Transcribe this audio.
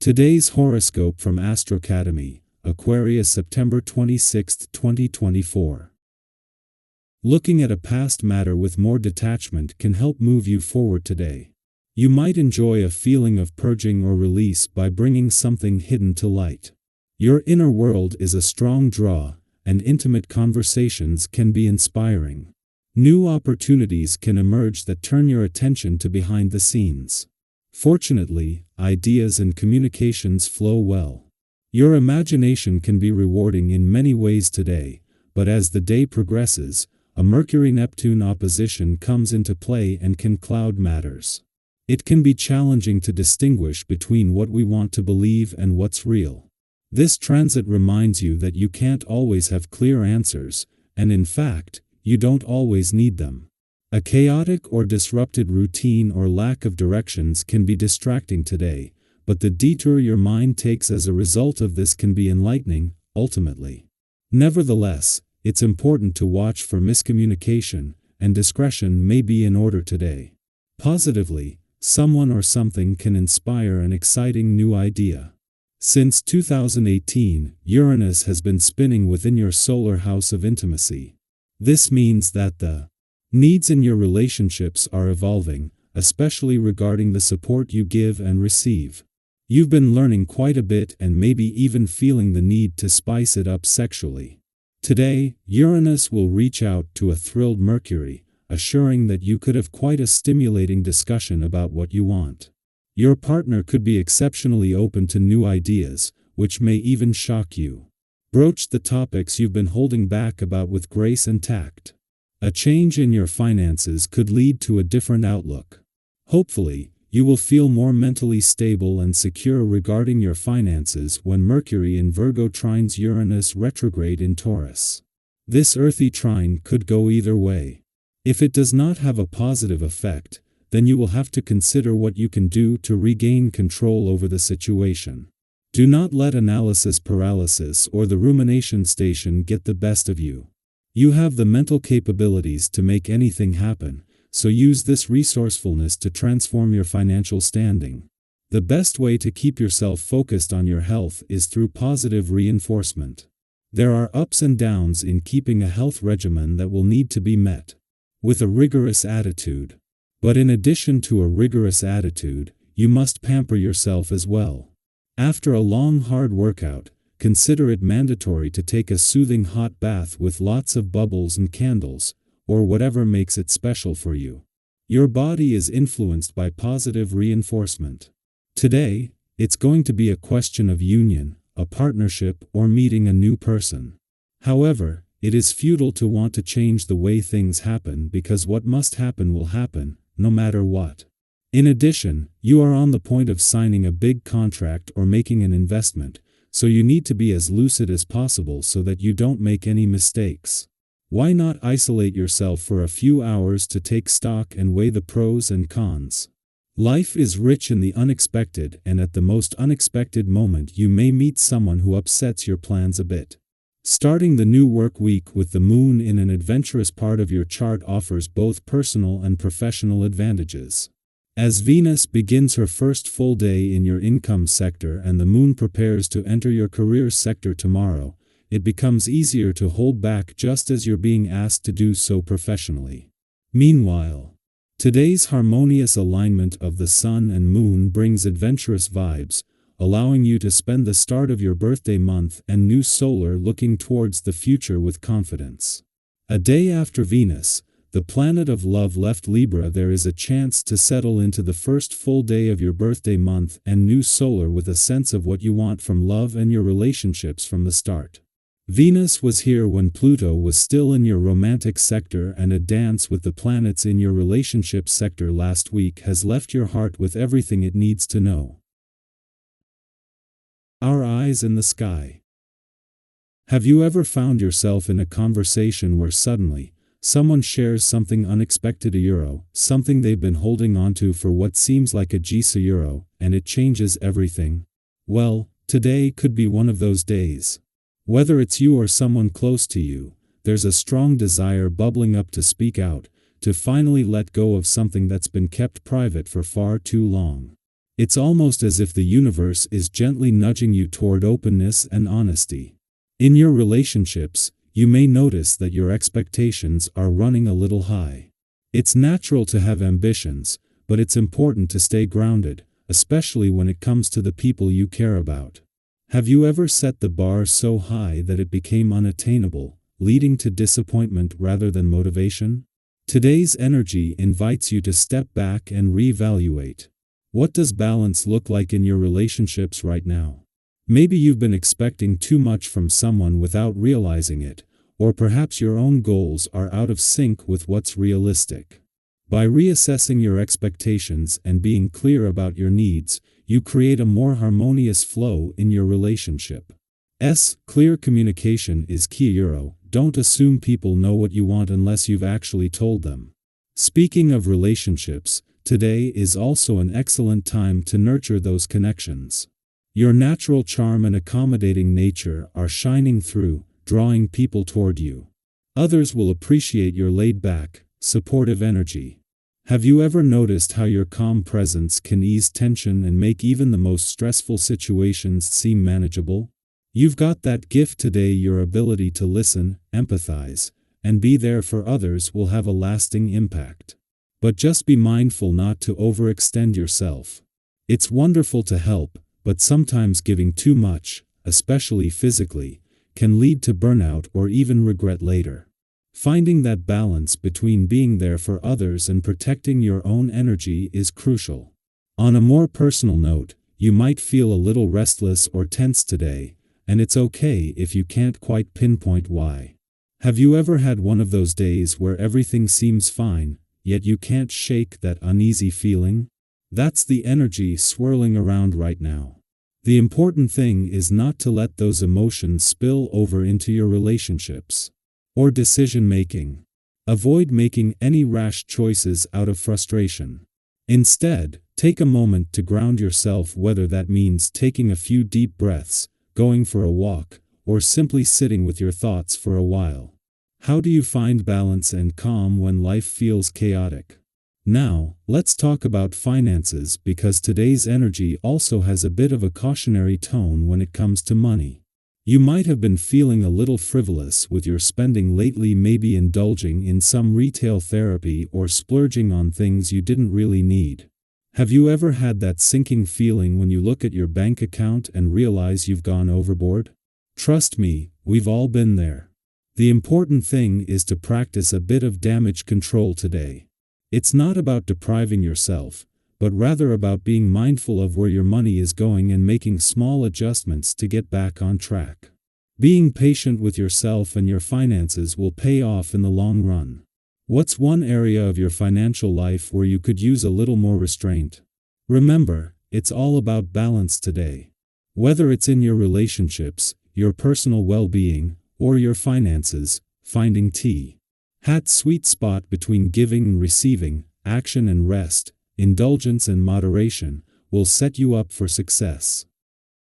Today's horoscope from Astrocademy, Aquarius September 26, 2024. Looking at a past matter with more detachment can help move you forward today. You might enjoy a feeling of purging or release by bringing something hidden to light. Your inner world is a strong draw, and intimate conversations can be inspiring. New opportunities can emerge that turn your attention to behind the scenes. Fortunately, ideas and communications flow well. Your imagination can be rewarding in many ways today, but as the day progresses, a Mercury-Neptune opposition comes into play and can cloud matters. It can be challenging to distinguish between what we want to believe and what's real. This transit reminds you that you can't always have clear answers, and in fact, you don't always need them. A chaotic or disrupted routine or lack of directions can be distracting today, but the detour your mind takes as a result of this can be enlightening, ultimately. Nevertheless, it's important to watch for miscommunication, and discretion may be in order today. Positively, someone or something can inspire an exciting new idea. Since 2018, Uranus has been spinning within your solar house of intimacy. This means that the needs in your relationships are evolving, especially regarding the support you give and receive. You've been learning quite a bit and maybe even feeling the need to spice it up sexually. Today, Uranus will reach out to a thrilled Mercury, assuring that you could have quite a stimulating discussion about what you want. Your partner could be exceptionally open to new ideas, which may even shock you. Broach the topics you've been holding back about with grace and tact. A change in your finances could lead to a different outlook. Hopefully, you will feel more mentally stable and secure regarding your finances when Mercury in Virgo trines Uranus retrograde in Taurus. This earthy trine could go either way. If it does not have a positive effect, then you will have to consider what you can do to regain control over the situation. Do not let analysis paralysis or the rumination station get the best of you. You have the mental capabilities to make anything happen, so use this resourcefulness to transform your financial standing. The best way to keep yourself focused on your health is through positive reinforcement. There are ups and downs in keeping a health regimen that will need to be met with a rigorous attitude. But in addition to a rigorous attitude, you must pamper yourself as well. After a long hard workout, consider it mandatory to take a soothing hot bath with lots of bubbles and candles, or whatever makes it special for you. Your body is influenced by positive reinforcement. Today, it's going to be a question of union, a partnership, or meeting a new person. However, it is futile to want to change the way things happen because what must happen will happen, no matter what. In addition, you are on the point of signing a big contract or making an investment, so you need to be as lucid as possible so that you don't make any mistakes. Why not isolate yourself for a few hours to take stock and weigh the pros and cons? Life is rich in the unexpected, and at the most unexpected moment you may meet someone who upsets your plans a bit. Starting the new work week with the moon in an adventurous part of your chart offers both personal and professional advantages. As Venus begins her first full day in your income sector and the moon prepares to enter your career sector tomorrow, it becomes easier to hold back just as you're being asked to do so professionally. Meanwhile, today's harmonious alignment of the sun and moon brings adventurous vibes, allowing you to spend the start of your birthday month and new solar looking towards the future with confidence. A day after Venus, the planet of love left Libra, there is a chance to settle into the first full day of your birthday month and new solar with a sense of what you want from love and your relationships from the start. Venus was here when Pluto was still in your romantic sector, and a dance with the planets in your relationship sector last week has left your heart with everything it needs to know. Our eyes in the sky. Have you ever found yourself in a conversation where suddenly, someone shares something unexpected, something they've been holding onto for what seems like a €, and it changes everything? Well, today could be one of those days. Whether it's you or someone close to you, there's a strong desire bubbling up to speak out, to finally let go of something that's been kept private for far too long. It's almost as if the universe is gently nudging you toward openness and honesty. In your relationships, you may notice that your expectations are running a little high. It's natural to have ambitions, but it's important to stay grounded, especially when it comes to the people you care about. Have you ever set the bar so high that it became unattainable, leading to disappointment rather than motivation? Today's energy invites you to step back and reevaluate. What does balance look like in your relationships right now? Maybe you've been expecting too much from someone without realizing it, or perhaps your own goals are out of sync with what's realistic. By reassessing your expectations and being clear about your needs, you create a more harmonious flow in your relationship. Clear communication is key. Don't assume people know what you want unless you've actually told them. Speaking of relationships, today is also an excellent time to nurture those connections. Your natural charm and accommodating nature are shining through, drawing people toward you. Others will appreciate your laid-back, supportive energy. Have you ever noticed how your calm presence can ease tension and make even the most stressful situations seem manageable? You've got that gift today. Your ability to listen, empathize, and be there for others will have a lasting impact. But just be mindful not to overextend yourself. It's wonderful to help, but sometimes giving too much, especially physically, can lead to burnout or even regret later. Finding that balance between being there for others and protecting your own energy is crucial. On a more personal note, you might feel a little restless or tense today, and it's okay if you can't quite pinpoint why. Have you ever had one of those days where everything seems fine, yet you can't shake that uneasy feeling? That's the energy swirling around right now. The important thing is not to let those emotions spill over into your relationships or decision-making. Avoid making any rash choices out of frustration. Instead, take a moment to ground yourself, whether that means taking a few deep breaths, going for a walk, or simply sitting with your thoughts for a while. How do you find balance and calm when life feels chaotic? Now, let's talk about finances, because today's energy also has a bit of a cautionary tone when it comes to money. You might have been feeling a little frivolous with your spending lately, maybe indulging in some retail therapy or splurging on things you didn't really need. Have you ever had that sinking feeling when you look at your bank account and realize you've gone overboard? Trust me, we've all been there. The important thing is to practice a bit of damage control today. It's not about depriving yourself, but rather about being mindful of where your money is going and making small adjustments to get back on track. Being patient with yourself and your finances will pay off in the long run. What's one area of your financial life where you could use a little more restraint? Remember, it's all about balance today. Whether it's in your relationships, your personal well-being, or your finances, finding that sweet spot between giving and receiving, action and rest, indulgence and moderation, will set you up for success.